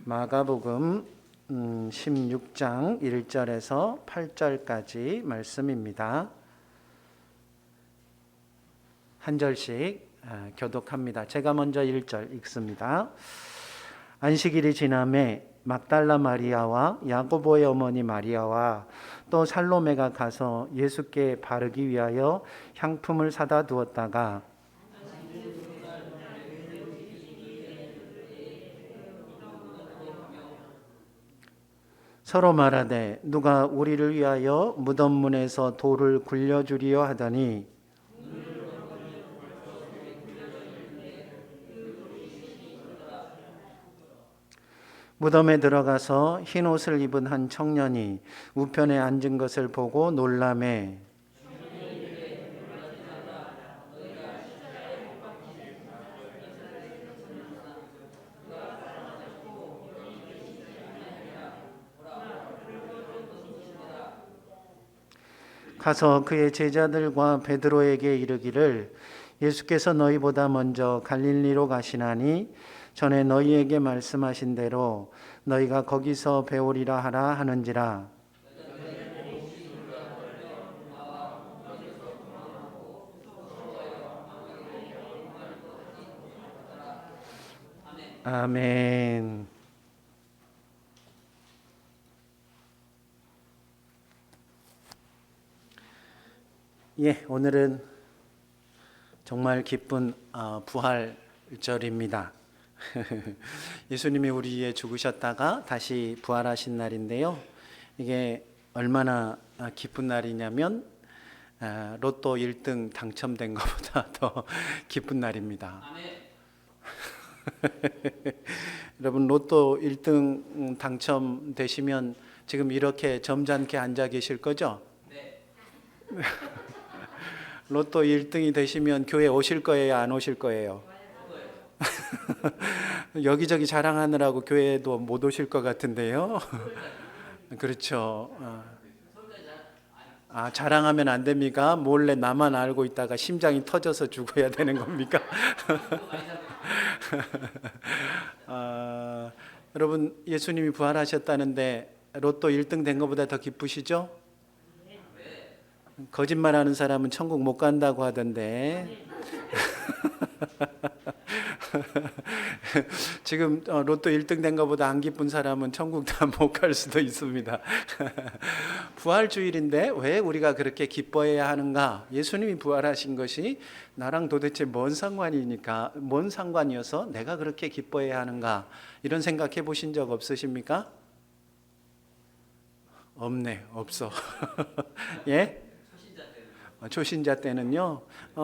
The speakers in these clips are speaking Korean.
마가복음 16장 1절에서 8절까지 말씀입니다. 한 절씩 교독합니다. 제가 먼저 1절 읽습니다. 안식일이 지남에 막달라 마리아와 야고보의 어머니 마리아와 또 살로메가 가서 예수께 바르기 위하여 향품을 사다 두었다가 서로 말하되 누가 우리를 위하여 무덤 문에서 돌을 굴려주리요 하더니 무덤에 들어가서 흰 옷을 입은 한 청년이 우편에 앉은 것을 보고 놀라매 가서 그의 제자들과 베드로에게 이르기를 예수께서 너희보다 먼저 갈릴리로 가시나니 전에 너희에게 말씀하신 대로 너희가 거기서 배우리라 하라 하는지라. 아멘. 오늘은 정말 기쁜 부활절입니다. 예수님이 우리 위해 죽으셨다가 다시 부활하신 날인데요. 이게 얼마나 기쁜 날이냐면 로또 1등 당첨된 것보다 더 기쁜 날입니다. 여러분 로또 1등 당첨되시면 지금 이렇게 점잖게 앉아 계실 거죠? 네. 로또 1등이 되시면 교회 오실 거예요? 안 오실 거예요? 여기저기 자랑하느라고 교회도 못 오실 것 같은데요. 그렇죠. 자랑하면 안 됩니까? 몰래 나만 알고 있다가 심장이 터져서 죽어야 되는 겁니까? 여러분 예수님이 부활하셨다는데 로또 1등 된 것보다 더 기쁘시죠? 거짓말하는 사람은 천국 못 간다고 하던데 지금 로또 1등 된 것보다 안 기쁜 사람은 천국 다 못 갈 수도 있습니다. 부활주일인데 왜 우리가 그렇게 기뻐해야 하는가? 예수님이 부활하신 것이 나랑 도대체 뭔 상관이어서 내가 그렇게 기뻐해야 하는가? 이런 생각해 보신 적 없으십니까? 없네, 없어. 예? 초신자 때는요.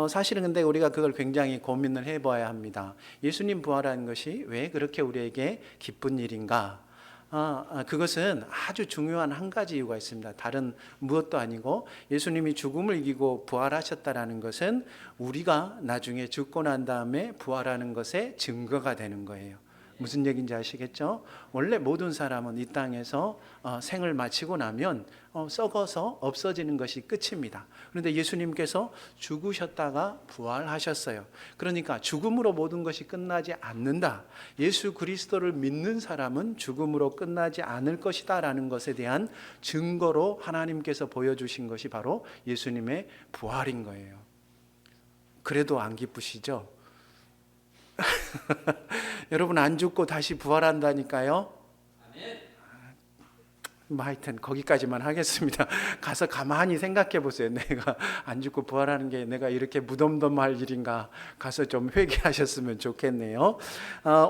사실은 근데 우리가 그걸 굉장히 고민을 해봐야 합니다. 예수님 부활한 것이 왜 그렇게 우리에게 기쁜 일인가? 그것은 아주 중요한 한 가지 이유가 있습니다. 다른 무엇도 아니고 예수님이 죽음을 이기고 부활하셨다라는 것은 우리가 나중에 죽고 난 다음에 부활하는 것의 증거가 되는 거예요. 무슨 얘기인지 아시겠죠? 원래 모든 사람은 이 땅에서 생을 마치고 나면 썩어서 없어지는 것이 끝입니다. 그런데 예수님께서 죽으셨다가 부활하셨어요. 그러니까 죽음으로 모든 것이 끝나지 않는다. 예수 그리스도를 믿는 사람은 죽음으로 끝나지 않을 것이다 라는 것에 대한 증거로 하나님께서 보여주신 것이 바로 예수님의 부활인 거예요. 그래도 안 기쁘시죠? 여러분 안 죽고 다시 부활한다니까요. 하여튼 거기까지만 하겠습니다. 가서 가만히 생각해 보세요. 내가 안 죽고 부활하는 게 내가 이렇게 무덤덤할 일인가? 가서 좀 회개하셨으면 좋겠네요.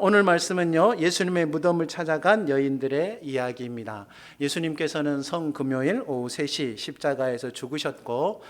오늘 말씀은요, 예수님의 무덤을 찾아간 여인들의 이야기입니다. 예수님께서는 성금요일 오후 3시 십자가에서 죽으셨고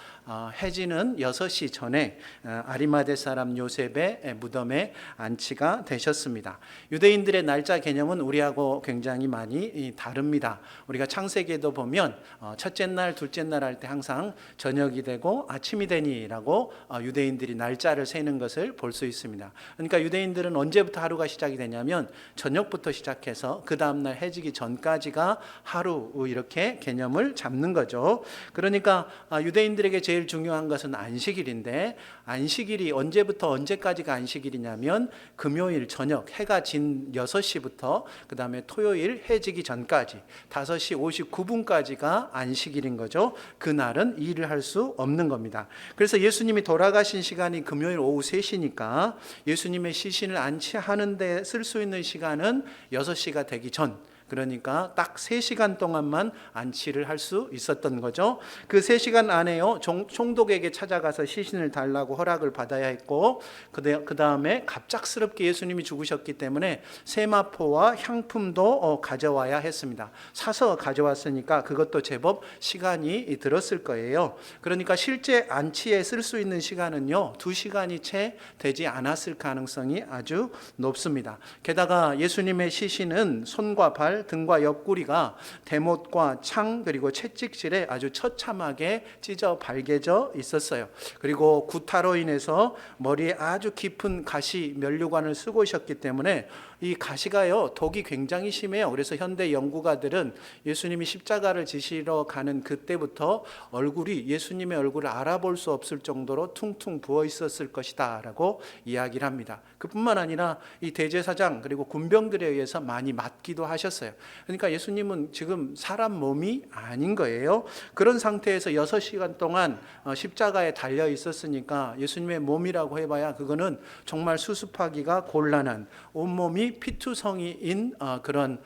해지는 6시 전에 아리마대 사람 요셉의 무덤에 안치가 되셨습니다. 유대인들의 날짜 개념은 우리하고 굉장히 많이 다릅니다. 우리가 창세기에도 보면 첫째 날, 둘째 날 할 때 항상 저녁이 되고 아침이 되니라고 유대인들이 날짜를 세는 것을 볼 수 있습니다. 그러니까 유대인들은 언제부터 하루가 시작이 되냐면 저녁부터 시작해서 그 다음날 해지기 전까지가 하루 이렇게 개념을 잡는 거죠. 그러니까 유대인들에게 제일 중요한 것은 안식일인데 안식일이 언제부터 언제까지가 안식일이냐면 금요일 저녁 해가 진 6시부터 그 다음에 토요일 해 지기 전까지 5시 59분까지가 안식일인 거죠. 그날은 일을 할 수 없는 겁니다. 그래서 예수님이 돌아가신 시간이 금요일 오후 3시니까 예수님의 시신을 안치하는 데 쓸 수 있는 시간은 6시가 되기 전, 그러니까 딱 3시간 동안만 안치를 할 수 있었던 거죠. 그 3시간 안에요, 총독에게 찾아가서 시신을 달라고 허락을 받아야 했고, 그 다음에 갑작스럽게 예수님이 죽으셨기 때문에 세마포와 향품도 가져와야 했습니다. 사서 가져왔으니까 그것도 제법 시간이 들었을 거예요. 그러니까 실제 안치에 쓸 수 있는 시간은요 2시간이 채 되지 않았을 가능성이 아주 높습니다. 게다가 예수님의 시신은 손과 발, 등과 옆구리가 대못과 창 그리고 채찍질에 아주 처참하게 찢어 발개져 있었어요. 그리고 구타로 인해서 머리에 아주 깊은 가시 면류관을 쓰고 오셨기 때문에 이 가시가요 독이 굉장히 심해요. 그래서 현대 연구가들은 예수님이 십자가를 지시러 가는 그때부터 얼굴이 예수님의 얼굴을 알아볼 수 없을 정도로 퉁퉁 부어 있었을 것이다 라고 이야기를 합니다. 그뿐만 아니라 이 대제사장 그리고 군병들에 의해서 많이 맞기도 하셨어요. 그러니까 예수님은 지금 사람 몸이 아닌 거예요. 그런 상태에서 6시간 동안 십자가에 달려 있었으니까 예수님의 몸이라고 해봐야 그거는 정말 수습하기가 곤란한, 온몸이 피투성이인 그런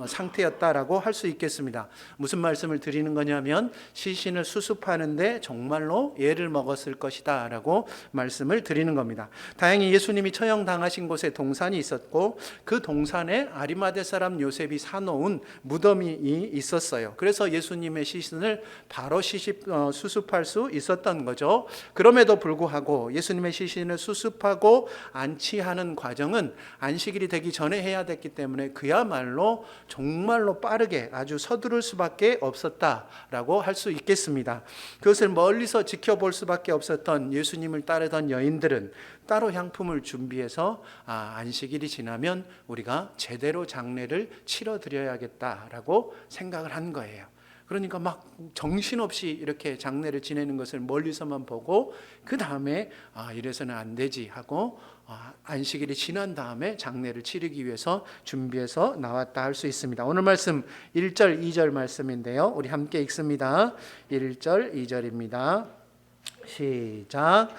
상태였다라고 할 수 있겠습니다. 무슨 말씀을 드리는 거냐면 시신을 수습하는데 정말로 애를 먹었을 것이다 라고 말씀을 드리는 겁니다. 다행히 예수님이 처형당하신 곳에 동산이 있었고 그 동산에 아리마대 사람 요셉이 사놓은 무덤이 있었어요. 그래서 예수님의 시신을 바로 수습할 수 있었던 거죠. 그럼에도 불구하고 예수님의 시신을 수습하고 안치하는 과정은 안식일이 되기 전에 해야 됐기 때문에 그야말로 정말로 빠르게 아주 서두를 수밖에 없었다라고 할 수 있겠습니다. 그것을 멀리서 지켜볼 수밖에 없었던 예수님을 따르던 여인들은 따로 향품을 준비해서 안식일이 지나면 우리가 제대로 장례를 치러드려야겠다라고 생각을 한 거예요. 그러니까 막 정신없이 이렇게 장례를 지내는 것을 멀리서만 보고 그 다음에 이래서는 안 되지 하고 안식일이 지난 다음에 장례를 치르기 위해서 준비해서 나왔다 할 수 있습니다. 오늘 말씀 1절 2절 말씀인데요, 우리 함께 읽습니다. 1절 2절입니다. 시작.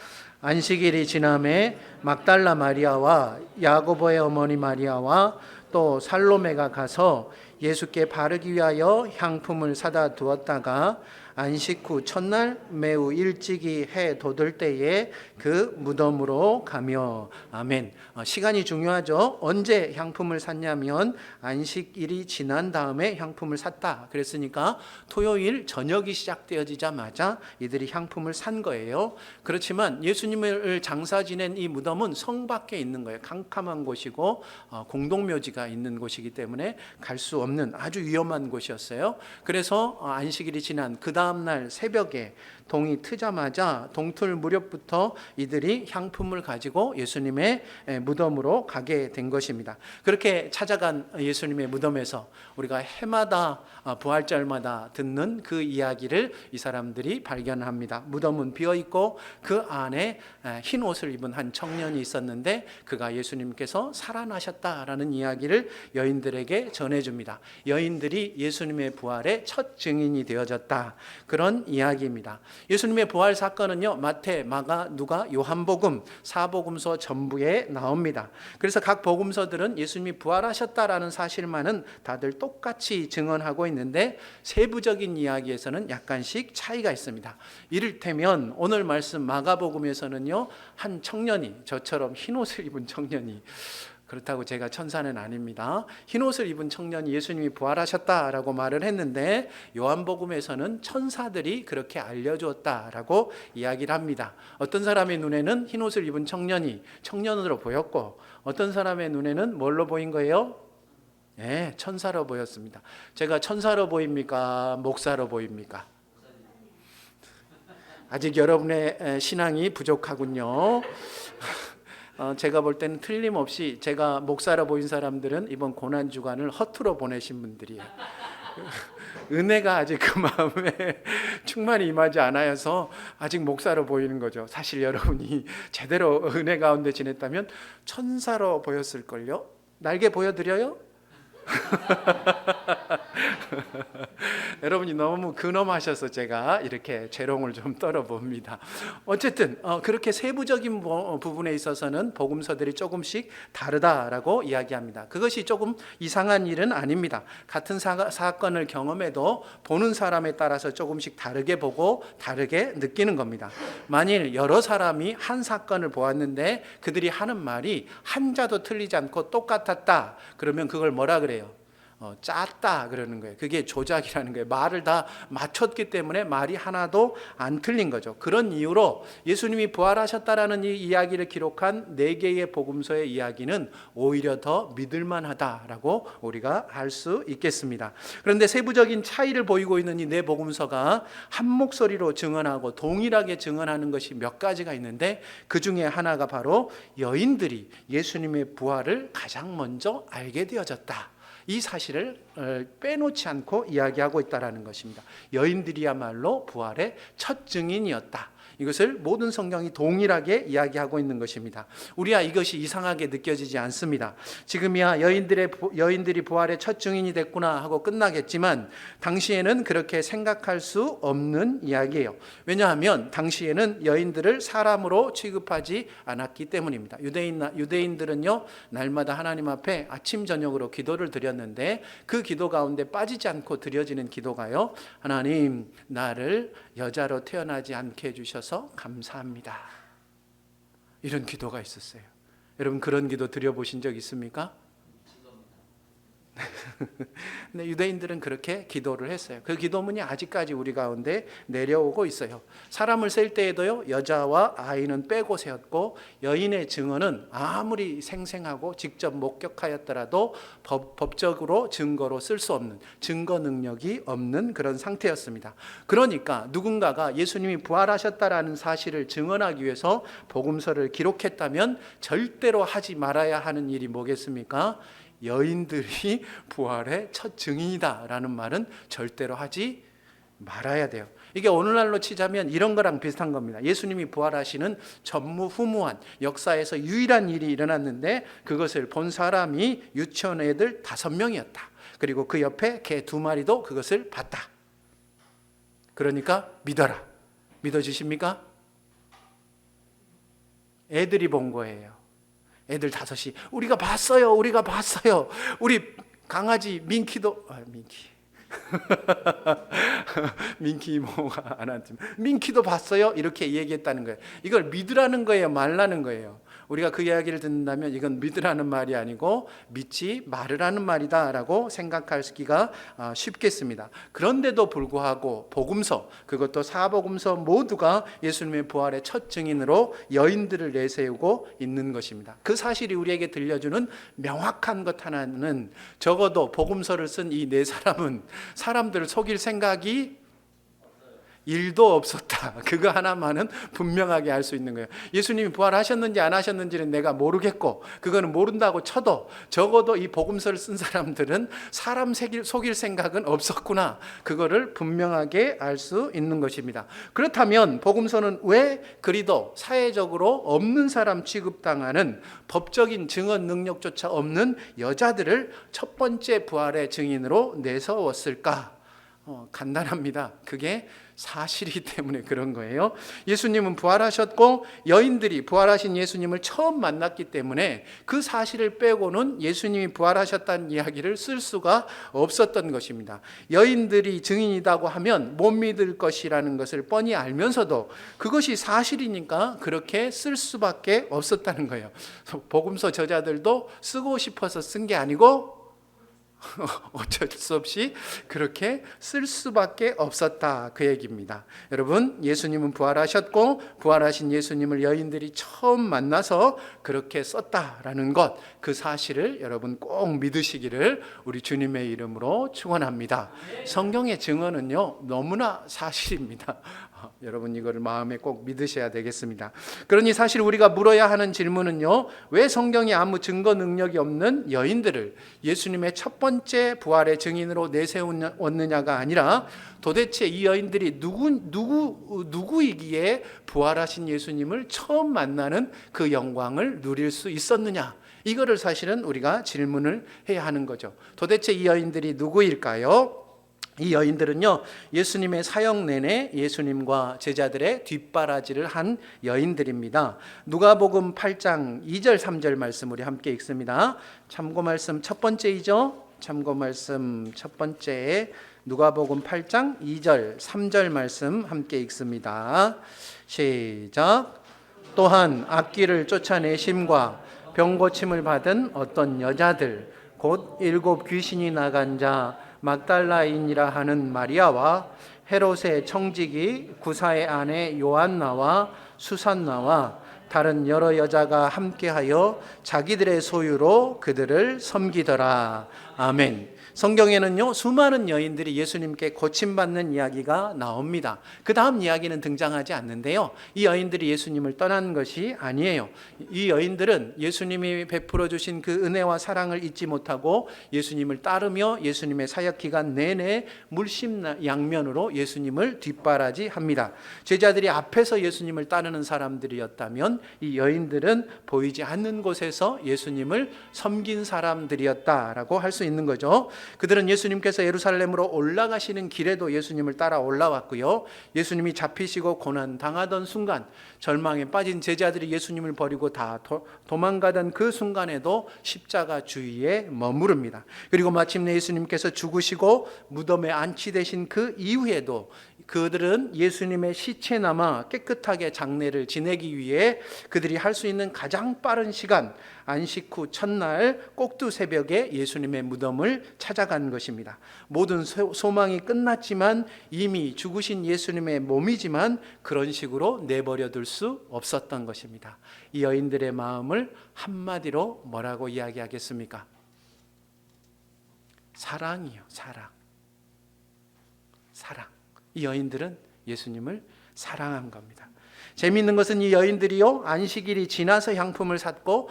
안식일이 지남에 막달라 마리아와 야고보의 어머니 마리아와 또 살로메가 가서 예수께 바르기 위하여 향품을 사다 두었다가 안식 후 첫날 매우 일찍이 해 돋을 때에 그 무덤으로 가며. 아멘. 시간이 중요하죠. 언제 향품을 샀냐면 안식일이 지난 다음에 향품을 샀다 그랬으니까 토요일 저녁이 시작되어지자마자 이들이 향품을 산 거예요. 그렇지만 예수님을 장사 지낸 이 무덤은 성 밖에 있는 거예요. 캄캄한 곳이고 공동묘지가 있는 곳이기 때문에 갈 수 없는 아주 위험한 곳이었어요. 그래서 안식일이 지난 그 다음 날 새벽에 동이 트자마자 동틀 무렵부터 이들이 향품을 가지고 예수님의 무덤으로 가게 된 것입니다. 그렇게 찾아간 예수님의 무덤에서 우리가 해마다 부활절마다 듣는 그 이야기를 이 사람들이 발견합니다. 무덤은 비어있고 그 안에 흰 옷을 입은 한 청년이 있었는데 그가 예수님께서 살아나셨다라는 이야기를 여인들에게 전해줍니다. 여인들이 예수님의 부활의 첫 증인이 되어졌다, 그런 이야기입니다. 예수님의 부활 사건은요 마태, 마가, 누가, 요한복음, 사복음서 전부에 나옵니다. 그래서 각 복음서들은 예수님이 부활하셨다라는 사실만은 다들 똑같이 증언하고 있는데 세부적인 이야기에서는 약간씩 차이가 있습니다. 이를테면 오늘 말씀 마가복음에서는요 한 청년이, 저처럼 흰옷을 입은 청년이, 그렇다고 제가 천사는 아닙니다, 흰옷을 입은 청년이 예수님이 부활하셨다라고 말을 했는데 요한복음에서는 천사들이 그렇게 알려주었다라고 이야기를 합니다. 어떤 사람의 눈에는 흰옷을 입은 청년이 청년으로 보였고 어떤 사람의 눈에는 뭘로 보인 거예요? 네, 천사로 보였습니다. 제가 천사로 보입니까? 목사로 보입니까? 아직 여러분의 신앙이 부족하군요. 제가 볼 때는 틀림없이 제가 목사로 보인 사람들은 이번 고난주간을 허투루 보내신 분들이에요. 은혜가 아직 그 마음에 충만히 임하지 않아서 아직 목사로 보이는 거죠. 사실 여러분이 제대로 은혜 가운데 지냈다면 천사로 보였을걸요. 날개 보여드려요? 여러분이 너무 근엄하셔서 제가 이렇게 재롱을 좀 떨어봅니다. 어쨌든 그렇게 세부적인 부분에 있어서는 복음서들이 조금씩 다르다라고 이야기합니다. 그것이 조금 이상한 일은 아닙니다. 같은 사건을 경험해도 보는 사람에 따라서 조금씩 다르게 보고 다르게 느끼는 겁니다. 만일 여러 사람이 한 사건을 보았는데 그들이 하는 말이 한자도 틀리지 않고 똑같았다, 그러면 그걸 뭐라 그래요? 짰다 그러는 거예요. 그게 조작이라는 거예요. 말을 다 맞췄기 때문에 말이 하나도 안 틀린 거죠. 그런 이유로 예수님이 부활하셨다라는 이 이야기를 기록한 4개의 복음서의 이야기는 오히려 더 믿을만하다라고 우리가 할 수 있겠습니다. 그런데 세부적인 차이를 보이고 있는 이 4복음서가 한 목소리로 증언하고 동일하게 증언하는 것이 몇 가지가 있는데, 그 중에 하나가 바로 여인들이 예수님의 부활을 가장 먼저 알게 되어졌다, 이 사실을 빼놓지 않고 이야기하고 있다는 것입니다. 여인들이야말로 부활의 첫 증인이었다. 이것을 모든 성경이 동일하게 이야기하고 있는 것입니다. 우리야 이것이 이상하게 느껴지지 않습니다. 지금이야 여인들이 부활의 첫 증인이 됐구나 하고 끝나겠지만, 당시에는 그렇게 생각할 수 없는 이야기예요. 왜냐하면 당시에는 여인들을 사람으로 취급하지 않았기 때문입니다. 유대인들은요, 날마다 하나님 앞에 아침 저녁으로 기도를 드렸는데, 그 기도 가운데 빠지지 않고 드려지는 기도가요, 하나님, 나를 여자로 태어나지 않게 해주셔서 감사합니다, 이런 기도가 있었어요. 여러분, 그런 기도 드려보신 적 있습니까? 근데 유대인들은 그렇게 기도를 했어요. 그 기도문이 아직까지 우리 가운데 내려오고 있어요. 사람을 셀 때에도요, 여자와 아이는 빼고 세웠고, 여인의 증언은 아무리 생생하고 직접 목격하였더라도 법적으로 증거로 쓸 수 없는, 증거 능력이 없는 그런 상태였습니다. 그러니까 누군가가 예수님이 부활하셨다라는 사실을 증언하기 위해서 복음서를 기록했다면 절대로 하지 말아야 하는 일이 뭐겠습니까? 여인들이 부활의 첫 증인이다 라는 말은 절대로 하지 말아야 돼요. 이게 오늘날로 치자면 이런 거랑 비슷한 겁니다. 예수님이 부활하시는 전무후무한 역사에서 유일한 일이 일어났는데, 그것을 본 사람이 유치원 애들 5명이었다. 그리고 그 옆에 개 2마리도 그것을 봤다. 그러니까 믿어라. 믿어지십니까? 애들이 본 거예요. 애들 5이 우리가 봤어요. 우리 강아지 민키도 민키 이모가 안 왔지만 민키도 봤어요, 이렇게 얘기했다는 거예요. 이걸 믿으라는 거예요, 말라는 거예요? 우리가 그 이야기를 듣는다면 이건 믿으라는 말이 아니고 믿지 말으라는 말이다라고 생각하기가 쉽겠습니다. 그런데도 불구하고 복음서, 그것도 4복음서 모두가 예수님의 부활의 첫 증인으로 여인들을 내세우고 있는 것입니다. 그 사실이 우리에게 들려주는 명확한 것 하나는, 적어도 복음서를 쓴 이 4사람은 사람들을 속일 생각이 1도 없었다. 그거 하나만은 분명하게 알 수 있는 거예요. 예수님이 부활하셨는지 안 하셨는지는 내가 모르겠고, 그거는 모른다고 쳐도 적어도 이 복음서를 쓴 사람들은 사람 속일 생각은 없었구나, 그거를 분명하게 알 수 있는 것입니다. 그렇다면 복음서는 왜 그리도 사회적으로 없는 사람 취급당하는, 법적인 증언 능력조차 없는 여자들을 첫 번째 부활의 증인으로 내세웠을까? 간단합니다. 그게 사실이기 때문에 그런 거예요. 예수님은 부활하셨고 여인들이 부활하신 예수님을 처음 만났기 때문에 그 사실을 빼고는 예수님이 부활하셨다는 이야기를 쓸 수가 없었던 것입니다. 여인들이 증인이라고 하면 못 믿을 것이라는 것을 뻔히 알면서도 그것이 사실이니까 그렇게 쓸 수밖에 없었다는 거예요. 복음서 저자들도 쓰고 싶어서 쓴 게 아니고 어쩔 수 없이 그렇게 쓸 수밖에 없었다, 그 얘기입니다. 여러분, 예수님은 부활하셨고 부활하신 예수님을 여인들이 처음 만나서 그렇게 썼다라는 것, 그 사실을 여러분 꼭 믿으시기를 우리 주님의 이름으로 축원합니다. 성경의 증언은요 너무나 사실입니다. 여러분 이거를 마음에 꼭 믿으셔야 되겠습니다. 그러니 사실 우리가 물어야 하는 질문은요, 왜 성경이 아무 증거 능력이 없는 여인들을 예수님의 첫 번째 번째 부활의 증인으로 내세웠느냐가 아니라 도대체 이 여인들이 누구이기에 부활하신 예수님을 처음 만나는 그 영광을 누릴 수 있었느냐, 이거를 사실은 우리가 질문을 해야 하는 거죠. 도대체 이 여인들이 누구일까요? 이 여인들은요, 예수님의 사역 내내 예수님과 제자들의 뒷바라지를 한 여인들입니다. 누가복음 8장 2절 3절 말씀 우리 함께 읽습니다. 참고 말씀 첫 번째이죠. 참고 말씀 첫 번째, 누가복음 8장 2절 3절 말씀 함께 읽습니다. 시작. 또한 악귀를 쫓아내심과 병 고침을 받은 어떤 여자들, 곧 7 귀신이 나간 자 막달라인이라 하는 마리아와 헤롯의 청지기 구사의 아내 요한나와 수산나와 다른 여러 여자가 함께하여 자기들의 소유로 그들을 섬기더라. 아멘. 성경에는요, 수많은 여인들이 예수님께 고침받는 이야기가 나옵니다. 그 다음 이야기는 등장하지 않는데요, 이 여인들이 예수님을 떠난 것이 아니에요. 이 여인들은 예수님이 베풀어 주신 그 은혜와 사랑을 잊지 못하고 예수님을 따르며 예수님의 사역 기간 내내 물심양면으로 예수님을 뒷바라지합니다. 제자들이 앞에서 예수님을 따르는 사람들이었다면 이 여인들은 보이지 않는 곳에서 예수님을 섬긴 사람들이었다라고 할 수 있는 거죠. 그들은 예수님께서 예루살렘으로 올라가시는 길에도 예수님을 따라 올라왔고요, 예수님이 잡히시고 고난 당하던 순간, 절망에 빠진 제자들이 예수님을 버리고 다 도망가던 그 순간에도 십자가 주위에 머무릅니다. 그리고 마침내 예수님께서 죽으시고 무덤에 안치되신 그 이후에도 그들은 예수님의 시체 남아 깨끗하게 장례를 지내기 위해 그들이 할 수 있는 가장 빠른 시간, 안식 후 첫날 꼭두 새벽에 예수님의 무덤을 찾아간 것입니다. 모든 소망이 끝났지만 이미 죽으신 예수님의 몸이지만 그런 식으로 내버려 둘 수 없었던 것입니다. 이 여인들의 마음을 한마디로 뭐라고 이야기하겠습니까? 사랑이요, 사랑. 사랑. 이 여인들은 예수님을 사랑한 겁니다. 재미있는 것은 이 여인들이요, 안식일이 지나서 향품을 샀고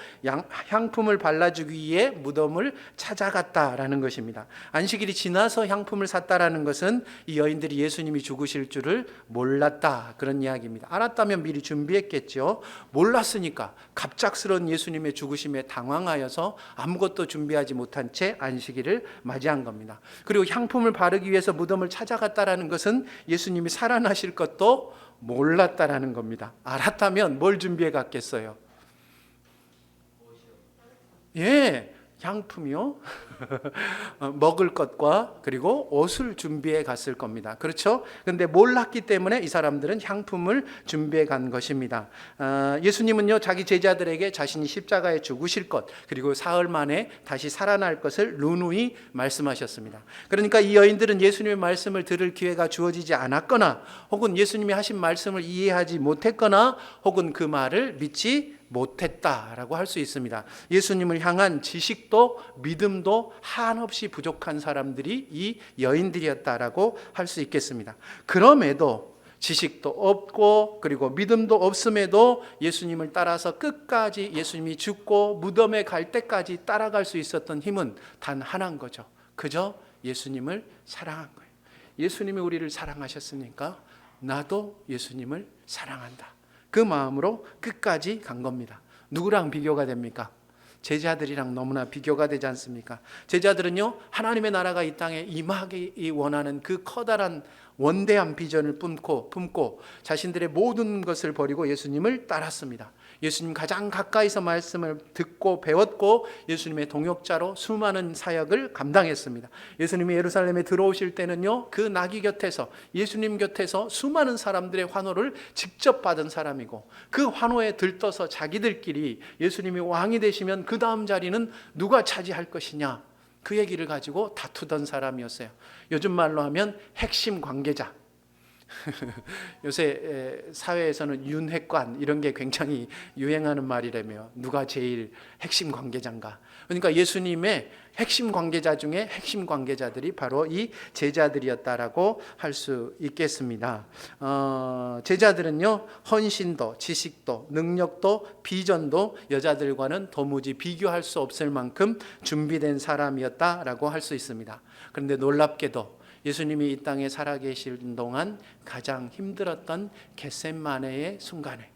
향품을 발라주기 위해 무덤을 찾아갔다라는 것입니다. 안식일이 지나서 향품을 샀다라는 것은 이 여인들이 예수님이 죽으실 줄을 몰랐다, 그런 이야기입니다. 알았다면 미리 준비했겠죠. 몰랐으니까 갑작스러운 예수님의 죽으심에 당황하여서 아무것도 준비하지 못한 채 안식일을 맞이한 겁니다. 그리고 향품을 바르기 위해서 무덤을 찾아갔다라는 것은 예수님이 살아나실 것도 몰랐다라는 겁니다. 알았다면 뭘 준비해 갔겠어요? 예, 향품이요. 먹을 것과 그리고 옷을 준비해 갔을 겁니다. 그렇죠? 그런데 몰랐기 때문에 이 사람들은 향품을 준비해 간 것입니다. 예수님은요, 자기 제자들에게 자신이 십자가에 죽으실 것, 그리고 사흘 만에 다시 살아날 것을 누누이 말씀하셨습니다. 그러니까 이 여인들은 예수님의 말씀을 들을 기회가 주어지지 않았거나, 혹은 예수님이 하신 말씀을 이해하지 못했거나, 혹은 그 말을 믿지 못했다라고 할 수 있습니다. 예수님을 향한 지식도 믿음도 한없이 부족한 사람들이 이 여인들이었다라고 할 수 있겠습니다. 그럼에도 지식도 없고 그리고 믿음도 없음에도 예수님을 따라서 끝까지 예수님이 죽고 무덤에 갈 때까지 따라갈 수 있었던 힘은 단 하나인 거죠. 그저 예수님을 사랑한 거예요. 예수님이 우리를 사랑하셨으니까 나도 예수님을 사랑한다. 그 마음으로 끝까지 간 겁니다. 누구랑 비교가 됩니까? 제자들이랑 너무나 비교가 되지 않습니까? 제자들은요, 하나님의 나라가 이 땅에 임하기 원하는 그 커다란 원대한 비전을 품고 자신들의 모든 것을 버리고 예수님을 따랐습니다. 예수님 가장 가까이서 말씀을 듣고 배웠고 예수님의 동역자로 수많은 사역을 감당했습니다. 예수님이 예루살렘에 들어오실 때는요, 그 나귀 곁에서, 예수님 곁에서 수많은 사람들의 환호를 직접 받은 사람이고, 그 환호에 들떠서 자기들끼리 예수님이 왕이 되시면 그 다음 자리는 누가 차지할 것이냐, 그 얘기를 가지고 다투던 사람이었어요. 요즘 말로 하면 핵심 관계자. 요새 사회에서는 윤핵관 이런 게 굉장히 유행하는 말이라며, 누가 제일 핵심 관계자인가. 그러니까 예수님의 핵심 관계자 중에 핵심 관계자들이 바로 이 제자들이었다라고 할 수 있겠습니다. 제자들은요, 헌신도, 지식도, 능력도, 비전도 여자들과는 도무지 비교할 수 없을 만큼 준비된 사람이었다라고 할 수 있습니다. 그런데 놀랍게도 예수님이 이 땅에 살아계신 동안 가장 힘들었던 겟세마네의 순간에,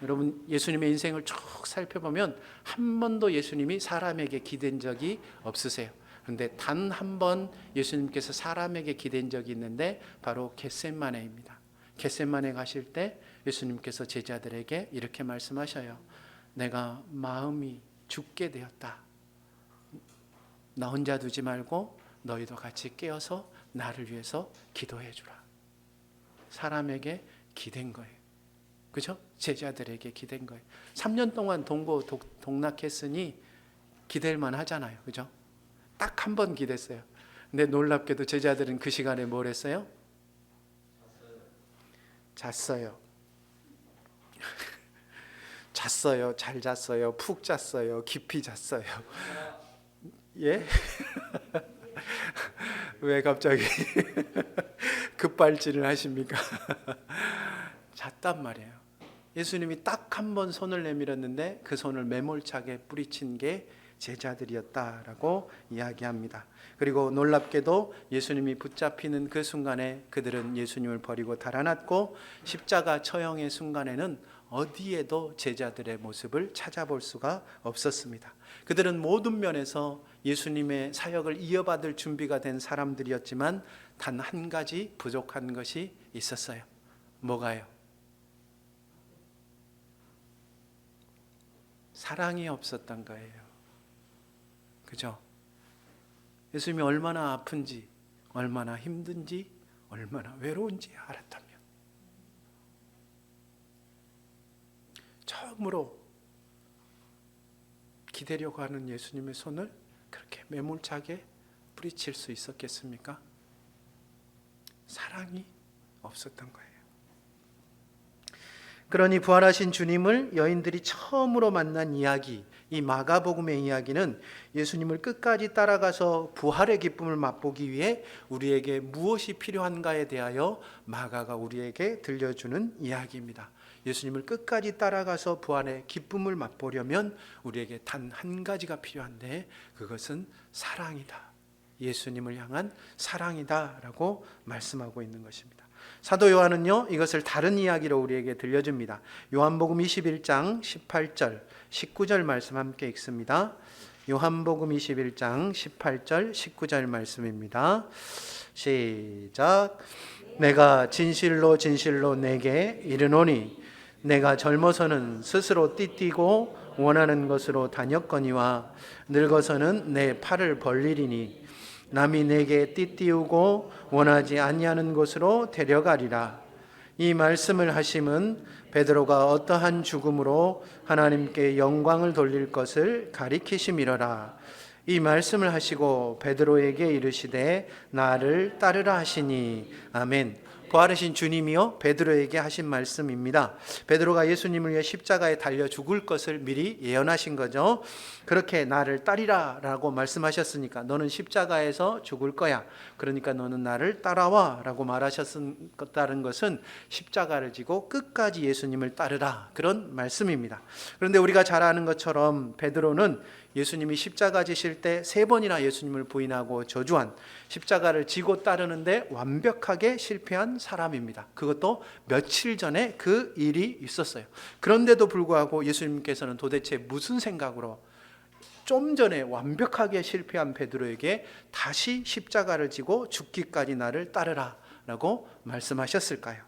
여러분 예수님의 인생을 쭉 살펴보면 한 번도 예수님이 사람에게 기댄 적이 없으세요. 그런데 단 한 번 예수님께서 사람에게 기댄 적이 있는데 바로 겟세마네입니다. 겟세마네 가실 때 예수님께서 제자들에게 이렇게 말씀하셔요. 내가 마음이 죽게 되었다. 나 혼자 두지 말고 너희도 같이 깨어서 나를 위해서 기도해 주라. 사람에게 기댄 거예요. 그죠? 제자들에게 기댄 거예요. 3년 동안 동고동락했으니 기댈만 하잖아요. 그죠? 딱 한 번 기댔어요. 근데 놀랍게도 제자들은 그 시간에 뭘 했어요? 잤어요. 잤어요. 잘 잤어요. 푹 잤어요. 깊이 잤어요. 예? 왜 갑자기 급발진을 하십니까? 잤단 말이에요. 예수님이 딱 한 번 손을 내밀었는데 그 손을 매몰차게 뿌리친 게 제자들이었다라고 이야기합니다. 그리고 놀랍게도 예수님이 붙잡히는 그 순간에 그들은 예수님을 버리고 달아났고, 십자가 처형의 순간에는 어디에도 제자들의 모습을 찾아볼 수가 없었습니다. 그들은 모든 면에서 예수님의 사역을 이어받을 준비가 된 사람들이었지만 단 한 가지 부족한 것이 있었어요. 뭐가요? 사랑이 없었던 거예요. 그죠? 예수님이 얼마나 아픈지, 얼마나 힘든지, 얼마나 외로운지 알았다면 처음으로 기대려고 하는 예수님의 손을 그렇게 매몰차게 뿌리칠 수 있었겠습니까? 사랑이 없었던 거예요. 그러니 부활하신 주님을 여인들이 처음으로 만난 이야기, 이 마가복음의 이야기는 예수님을 끝까지 따라가서 부활의 기쁨을 맛보기 위해 우리에게 무엇이 필요한가에 대하여 마가가 우리에게 들려주는 이야기입니다. 예수님을 끝까지 따라가서 부활의 기쁨을 맛보려면 우리에게 단 한 가지가 필요한데 그것은 사랑이다. 예수님을 향한 사랑이다라고 말씀하고 있는 것입니다. 사도 요한은요, 이것을 다른 이야기로 우리에게 들려줍니다. 요한복음 21장 18절 19절 말씀 함께 읽습니다. 요한복음 21장 18절 19절 말씀입니다. 시작. 내가 진실로 진실로 내게 이르노니 내가 젊어서는 스스로 띠띠고 원하는 것으로 다녔거니와 늙어서는 내 팔을 벌리리니 남이 내게 띠띠우고 원하지 아니하는 곳으로 데려가리라. 이 말씀을 하심은 베드로가 어떠한 죽음으로 하나님께 영광을 돌릴 것을 가리키심이로라. 이 말씀을 하시고 베드로에게 이르시되 나를 따르라 하시니. 아멘. 부활하신 주님이요 베드로에게 하신 말씀입니다. 베드로가 예수님을 위해 십자가에 달려 죽을 것을 미리 예언하신 거죠. 그렇게 나를 따르라 라고 말씀하셨으니까 너는 십자가에서 죽을 거야. 그러니까 너는 나를 따라와 라고 말하셨다는 것은 십자가를 지고 끝까지 예수님을 따르라, 그런 말씀입니다. 그런데 우리가 잘 아는 것처럼 베드로는 예수님이 십자가 지실 때 3번이나 예수님을 부인하고 저주한, 십자가를 지고 따르는데 완벽하게 실패한 사람입니다. 그것도 며칠 전에 그 일이 있었어요. 그런데도 불구하고 예수님께서는 도대체 무슨 생각으로 좀 전에 완벽하게 실패한 베드로에게 다시 십자가를 지고 죽기까지 나를 따르라 라고 말씀하셨을까요?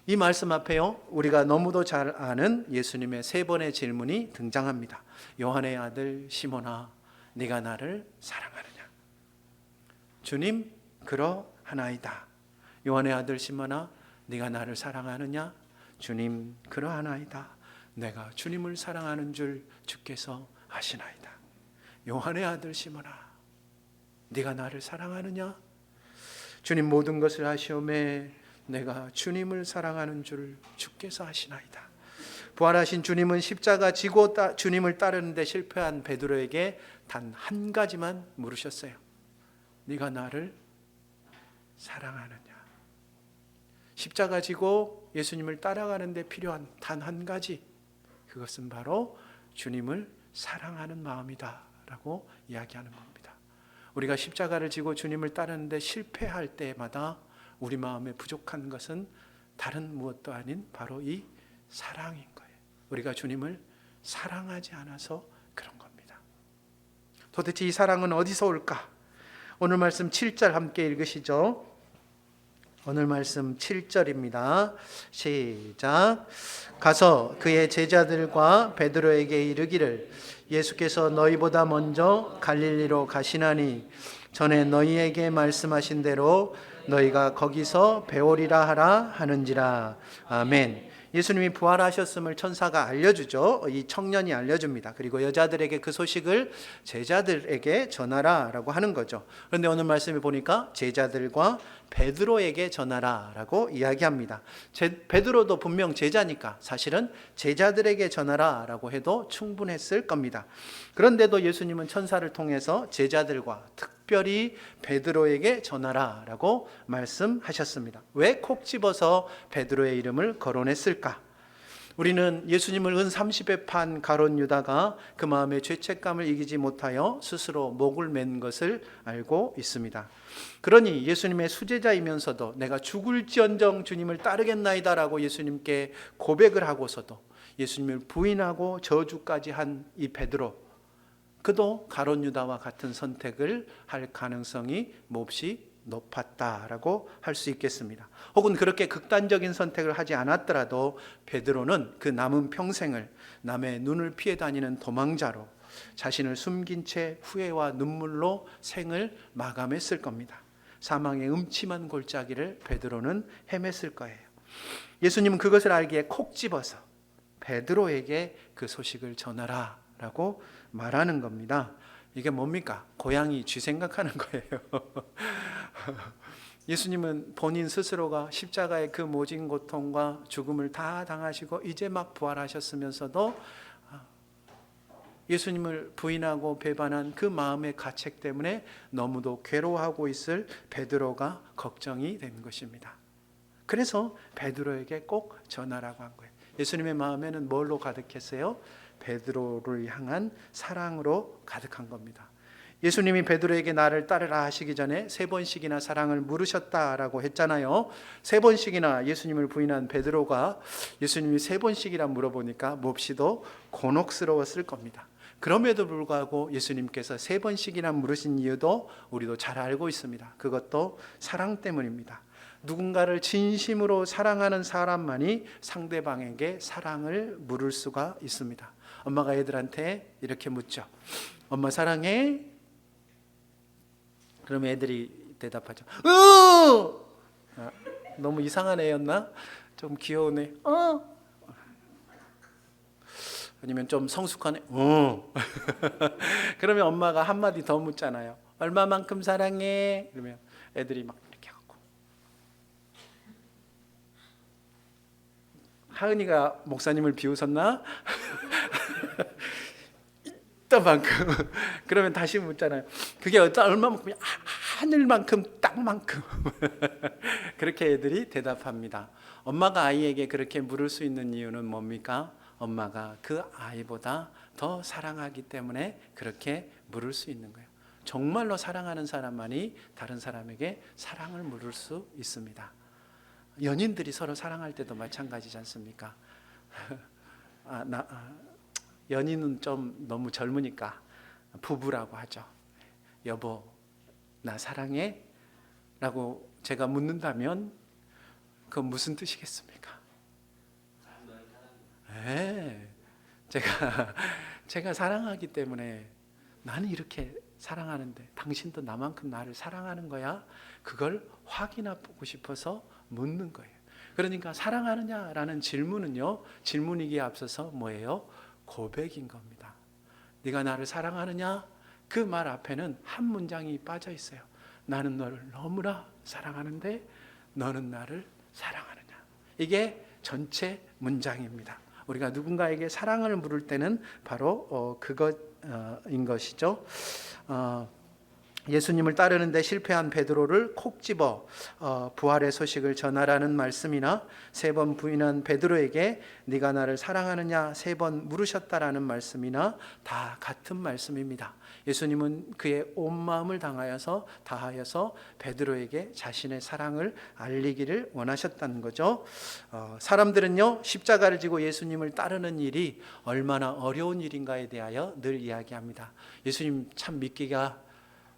이 말씀 앞에요, 우리가 너무도 잘 아는 예수님의 3번의 질문이 등장합니다. 요한의 아들 시몬아, 네가 나를 사랑하느냐? 주님, 그러하나이다. 요한의 아들 시몬아, 네가 나를 사랑하느냐? 주님, 그러하나이다. 내가 주님을 사랑하는 줄 주께서 아시나이다. 요한의 아들 시몬아, 네가 나를 사랑하느냐? 주님 모든 것을 아시오매 내가 주님을 사랑하는 줄 주께서 아시나이다. 부활하신 주님은 십자가 지고 주님을 따르는데 실패한 베드로에게 단 한 가지만 물으셨어요. 네가 나를 사랑하느냐? 십자가 지고 예수님을 따라가는데 필요한 단 한 가지, 그것은 바로 주님을 사랑하는 마음이다 라고 이야기하는 겁니다. 우리가 십자가를 지고 주님을 따르는데 실패할 때마다 우리 마음에 부족한 것은 다른 무엇도 아닌 바로 이 사랑인 거예요. 우리가 주님을 사랑하지 않아서 그런 겁니다. 도대체 이 사랑은 어디서 올까? 오늘 말씀 7절 함께 읽으시죠. 오늘 말씀 7절입니다. 시작. 가서 그의 제자들과 베드로에게 이르기를 예수께서 너희보다 먼저 갈릴리로 가시나니 전에 너희에게 말씀하신 대로 너희가 거기서 배우리라 하라 하는지라. 아멘. 예수님이 부활하셨음을 천사가 알려주죠. 이 청년이 알려줍니다. 그리고 여자들에게 그 소식을 제자들에게 전하라 라고 하는 거죠. 그런데 오늘 말씀에 보니까 제자들과 베드로에게 전하라 라고 이야기합니다. 베드로도 분명 제자니까 사실은 제자들에게 전하라 라고 해도 충분했을 겁니다. 그런데도 예수님은 천사를 통해서 제자들과 특별히 베드로에게 전하라 라고 말씀하셨습니다. 왜 콕 집어서 베드로의 이름을 거론했을까? 우리는 예수님을 은 30에 판 가룟 유다가 그 마음의 죄책감을 이기지 못하여 스스로 목을 맨 것을 알고 있습니다. 그러니 예수님의 수제자이면서도 내가 죽을지언정 주님을 따르겠나이다 라고 예수님께 고백을 하고서도 예수님을 부인하고 저주까지 한 이 베드로, 그도 가룟 유다와 같은 선택을 할 가능성이 몹시 높았다라고 할 수 있겠습니다. 혹은 그렇게 극단적인 선택을 하지 않았더라도 베드로는 그 남은 평생을 남의 눈을 피해 다니는 도망자로 자신을 숨긴 채 후회와 눈물로 생을 마감했을 겁니다. 사망의 음침한 골짜기를 베드로는 헤맸을 거예요. 예수님은 그것을 알기에 콕 집어서 베드로에게 그 소식을 전하라 라고 말하는 겁니다. 이게 뭡니까? 고양이 쥐 생각하는 거예요. 예수님은 본인 스스로가 십자가의 그 모진 고통과 죽음을 다 당하시고 이제 막 부활하셨으면서도 예수님을 부인하고 배반한 그 마음의 가책 때문에 너무도 괴로워하고 있을 베드로가 걱정이 된 것입니다. 그래서 베드로에게 꼭 전하라고 한 거예요. 예수님의 마음에는 뭘로 가득했어요? 베드로를 향한 사랑으로 가득한 겁니다. 예수님이 베드로에게 나를 따르라 하시기 전에 3번씩이나 사랑을 물으셨다라고 했잖아요. 3번씩이나 예수님을 부인한 베드로가 예수님이 3번씩이나 물어보니까 몹시도 곤혹스러웠을 겁니다. 그럼에도 불구하고 예수님께서 3번씩이나 물으신 이유도 우리도 잘 알고 있습니다. 그것도 사랑 때문입니다. 누군가를 진심으로 사랑하는 사람만이 상대방에게 사랑을 물을 수가 있습니다. 엄마가 애들한테 이렇게 묻죠. 엄마 사랑해? 그러면 애들이 대답하죠. 너무 이상한 애였나? 좀 귀여운 애. 아니면 좀 성숙한 애. 그러면 엄마가 한마디 더 묻잖아요. 얼마만큼 사랑해? 그러면 애들이 막 이렇게 하고. 하은이가 목사님을 비웃었나? 이따만큼. 그러면 다시 묻잖아요. 그게 얼마만큼? 하늘만큼, 땅만큼. 그렇게 애들이 대답합니다. 엄마가 아이에게 그렇게 물을 수 있는 이유는 뭡니까? 엄마가 그 아이보다 더 사랑하기 때문에 그렇게 물을 수 있는 거예요. 정말로 사랑하는 사람만이 다른 사람에게 사랑을 물을 수 있습니다. 연인들이 서로 사랑할 때도 마찬가지지 않습니까? 연인은 좀 너무 젊으니까 부부라고 하죠. 여보, 나 사랑해? 라고 제가 묻는다면 그건 무슨 뜻이겠습니까? 네, 제가 사랑하기 때문에 나는 이렇게 사랑하는데 당신도 나만큼 나를 사랑하는 거야? 그걸 확인하고 싶어서 묻는 거예요. 그러니까 사랑하느냐라는 질문은요, 질문이기에 앞서서 뭐예요? 고백인 겁니다. 네가 나를 사랑하느냐? 그 말 앞에는 한 문장이 빠져 있어요. 나는 너를 너무나 사랑하는데 너는 나를 사랑하느냐. 이게 전체 문장입니다. 우리가 누군가에게 사랑을 물을 때는 바로 그것인 것이죠. 예수님을 따르는데 실패한 베드로를 콕 집어 부활의 소식을 전하라는 말씀이나 3번 부인한 베드로에게 네가 나를 사랑하느냐 3번 물으셨다라는 말씀이나 다 같은 말씀입니다. 예수님은 그의 온 마음을 다하여서 베드로에게 자신의 사랑을 알리기를 원하셨다는 거죠. 사람들은요, 십자가를 지고 예수님을 따르는 일이 얼마나 어려운 일인가에 대하여 늘 이야기합니다. 예수님 참 믿기가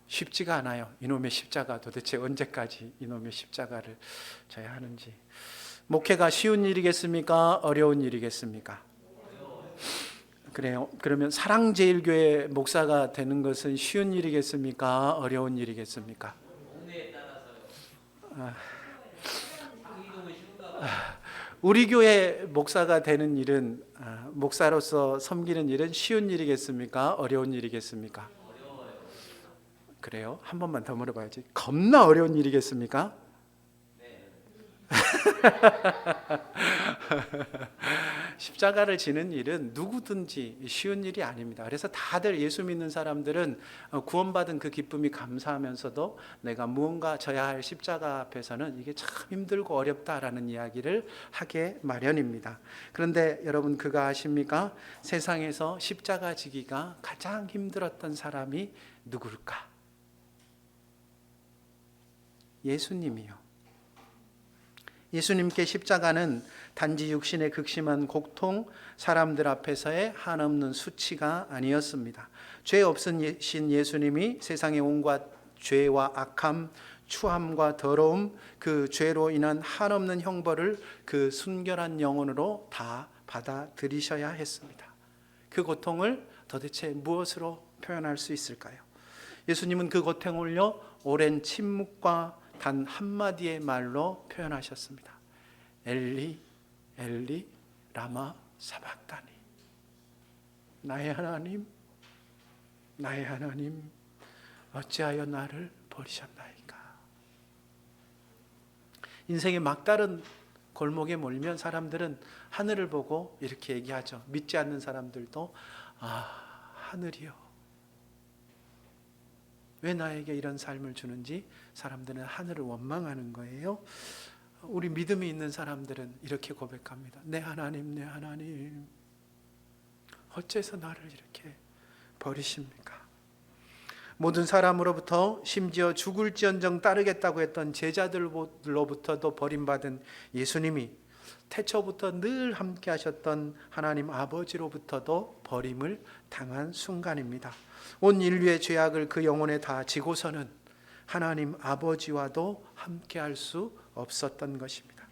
쉽지가 않아요. 이놈의 십자가 도대체 언제까지 이놈의 십자가를 져야 하는지. 목회가 쉬운 일이겠습니까? 어려운 일이겠습니까? 그래요. 그러면 사랑제일교회 목사가 되는 것은 쉬운 일이겠습니까? 어려운 일이겠습니까? 우리 교회 목사가 되는 일은, 목사로서 섬기는 일은 쉬운 일이겠습니까? 어려운 일이겠습니까? 그래요? 한 번만 더 물어봐야지. 겁나 어려운 일이겠습니까? 십자가를 지는 일은 누구든지 쉬운 일이 아닙니다. 그래서 다들 예수 믿는 사람들은 구원받은 그 기쁨이 감사하면서도 내가 무언가 져야 할 십자가 앞에서는 이게 참 힘들고 어렵다라는 이야기를 하게 마련입니다. 그런데 여러분 그거 아십니까? 세상에서 십자가 지기가 가장 힘들었던 사람이 누굴까? 예수님이요. 예수님께 십자가는 단지 육신의 극심한 고통, 사람들 앞에서의 한없는 수치가 아니었습니다. 죄 없으신 예수님이 세상의 온갖 죄와 악함, 추함과 더러움, 그 죄로 인한 한없는 형벌을 그 순결한 영혼으로 다 받아들이셔야 했습니다. 그 고통을 도대체 무엇으로 표현할 수 있을까요? 예수님은 그 고통을요, 오랜 침묵과 단 한마디의 말로 표현하셨습니다. 엘리 엘리 라마 사박다니. 나의 하나님 나의 하나님 어찌하여 나를 버리셨나이까. 인생의 막다른 골목에 몰면 사람들은 하늘을 보고 이렇게 얘기하죠. 믿지 않는 사람들도 하늘이요, 왜 나에게 이런 삶을 주는지 사람들은 하늘을 원망하는 거예요. 우리 믿음이 있는 사람들은 이렇게 고백합니다. 내 하나님 내 하나님 어째서 나를 이렇게 버리십니까? 모든 사람으로부터 심지어 죽을지언정 따르겠다고 했던 제자들로부터도 버림받은 예수님이 태초부터 늘 함께 하셨던 하나님 아버지로부터도 버림을 당한 순간입니다. 온 인류의 죄악을 그 영혼에 다 지고서는 하나님 아버지와도 함께 할 수 없었던 것입니다.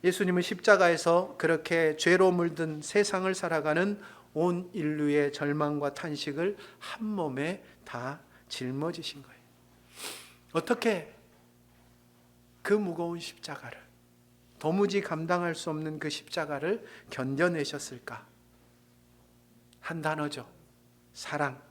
예수님은 십자가에서 그렇게 죄로 물든 세상을 살아가는 온 인류의 절망과 탄식을 한 몸에 다 짊어지신 거예요. 어떻게 그 무거운 십자가를, 도무지 감당할 수 없는 그 십자가를 견뎌내셨을까? 한 단어죠. 사랑.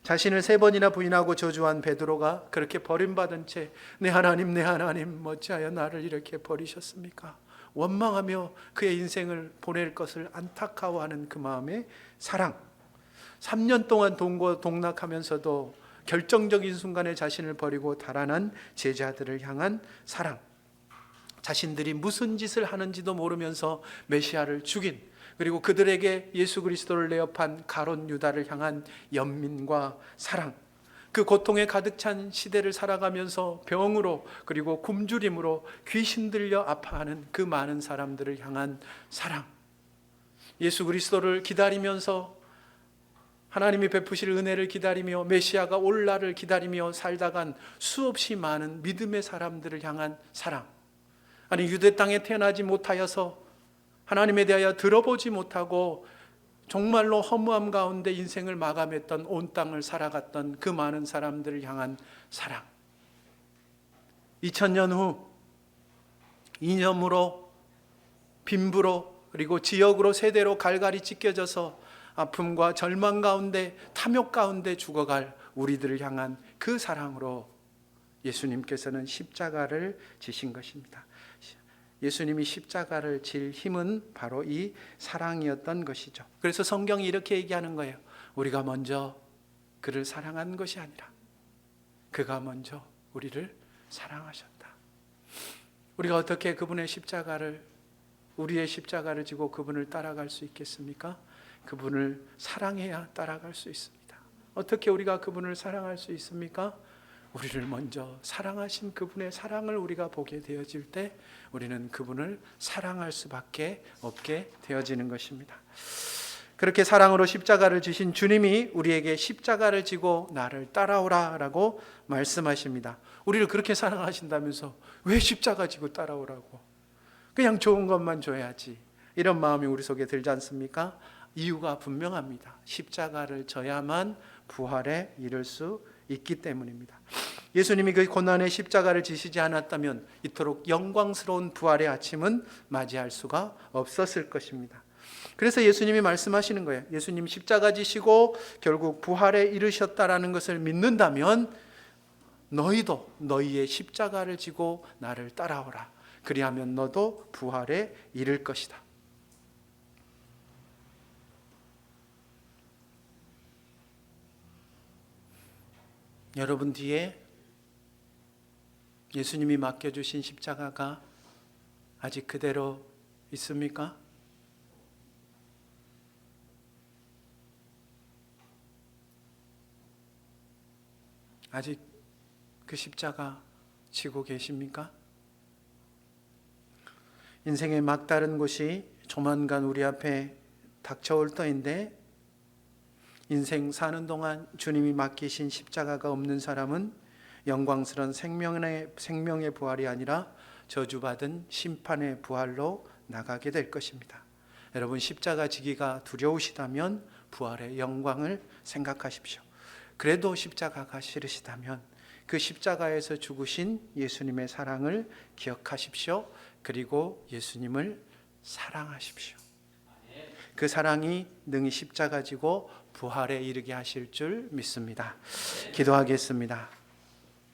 자신을 3번이나 부인하고 저주한 베드로가 그렇게 버림받은 채 내 하나님 어찌하여 나를 이렇게 버리셨습니까? 원망하며 그의 인생을 보낼 것을 안타까워하는 그 마음의 사랑. 3년 동안 동고동락하면서도 결정적인 순간에 자신을 버리고 달아난 제자들을 향한 사랑. 자신들이 무슨 짓을 하는지도 모르면서 메시아를 죽인, 그리고 그들에게 예수 그리스도를 내어판 가룟 유다를 향한 연민과 사랑. 그 고통에 가득 찬 시대를 살아가면서 병으로 그리고 굶주림으로 귀신 들려 아파하는 그 많은 사람들을 향한 사랑. 예수 그리스도를 기다리면서, 하나님이 베푸실 은혜를 기다리며 메시아가 올 날을 기다리며 살다간 수없이 많은 믿음의 사람들을 향한 사랑. 아니, 유대 땅에 태어나지 못하여서 하나님에 대하여 들어보지 못하고 정말로 허무함 가운데 인생을 마감했던, 온 땅을 살아갔던 그 많은 사람들을 향한 사랑. 2000년 후 이념으로, 빈부로, 그리고 지역으로, 세대로 갈갈이 찢겨져서 아픔과 절망 가운데, 탐욕 가운데 죽어갈 우리들을 향한 그 사랑으로 예수님께서는 십자가를 지신 것입니다. 예수님이 십자가를 질 힘은 바로 이 사랑이었던 것이죠. 그래서 성경이 이렇게 얘기하는 거예요. 우리가 먼저 그를 사랑한 것이 아니라 그가 먼저 우리를 사랑하셨다. 우리가 어떻게 그분의 십자가를, 우리의 십자가를 지고 그분을 따라갈 수 있겠습니까? 그분을 사랑해야 따라갈 수 있습니다. 어떻게 우리가 그분을 사랑할 수 있습니까? 우리를 먼저 사랑하신 그분의 사랑을 우리가 보게 되어질 때 우리는 그분을 사랑할 수밖에 없게 되어지는 것입니다. 그렇게 사랑으로 십자가를 지신 주님이 우리에게 십자가를 지고 나를 따라오라 라고 말씀하십니다. 우리를 그렇게 사랑하신다면서 왜 십자가 지고 따라오라고? 그냥 좋은 것만 줘야지. 이런 마음이 우리 속에 들지 않습니까? 이유가 분명합니다. 십자가를 져야만 부활에 이를 수 있기 때문입니다. 예수님이 그 고난의 십자가를 지시지 않았다면 이토록 영광스러운 부활의 아침은 맞이할 수가 없었을 것입니다. 그래서 예수님이 말씀하시는 거예요. 예수님 십자가 지시고 결국 부활에 이르셨다라는 것을 믿는다면 너희도 너희의 십자가를 지고 나를 따라오라. 그리하면 너도 부활에 이를 것이다. 여러분 뒤에 예수님이 맡겨주신 십자가가 아직 그대로 있습니까? 아직 그 십자가 지고 계십니까? 인생의 막다른 곳이 조만간 우리 앞에 닥쳐올 터인데 인생 사는 동안 주님이 맡기신 십자가가 없는 사람은 영광스러운 생명의 부활이 아니라 저주받은 심판의 부활로 나가게 될 것입니다. 여러분 십자가 지기가 두려우시다면 부활의 영광을 생각하십시오. 그래도 십자가가 싫으시다면 그 십자가에서 죽으신 예수님의 사랑을 기억하십시오. 그리고 예수님을 사랑하십시오. 그 사랑이 능히 십자가 지고 부활에 이르게 하실 줄 믿습니다. 기도하겠습니다.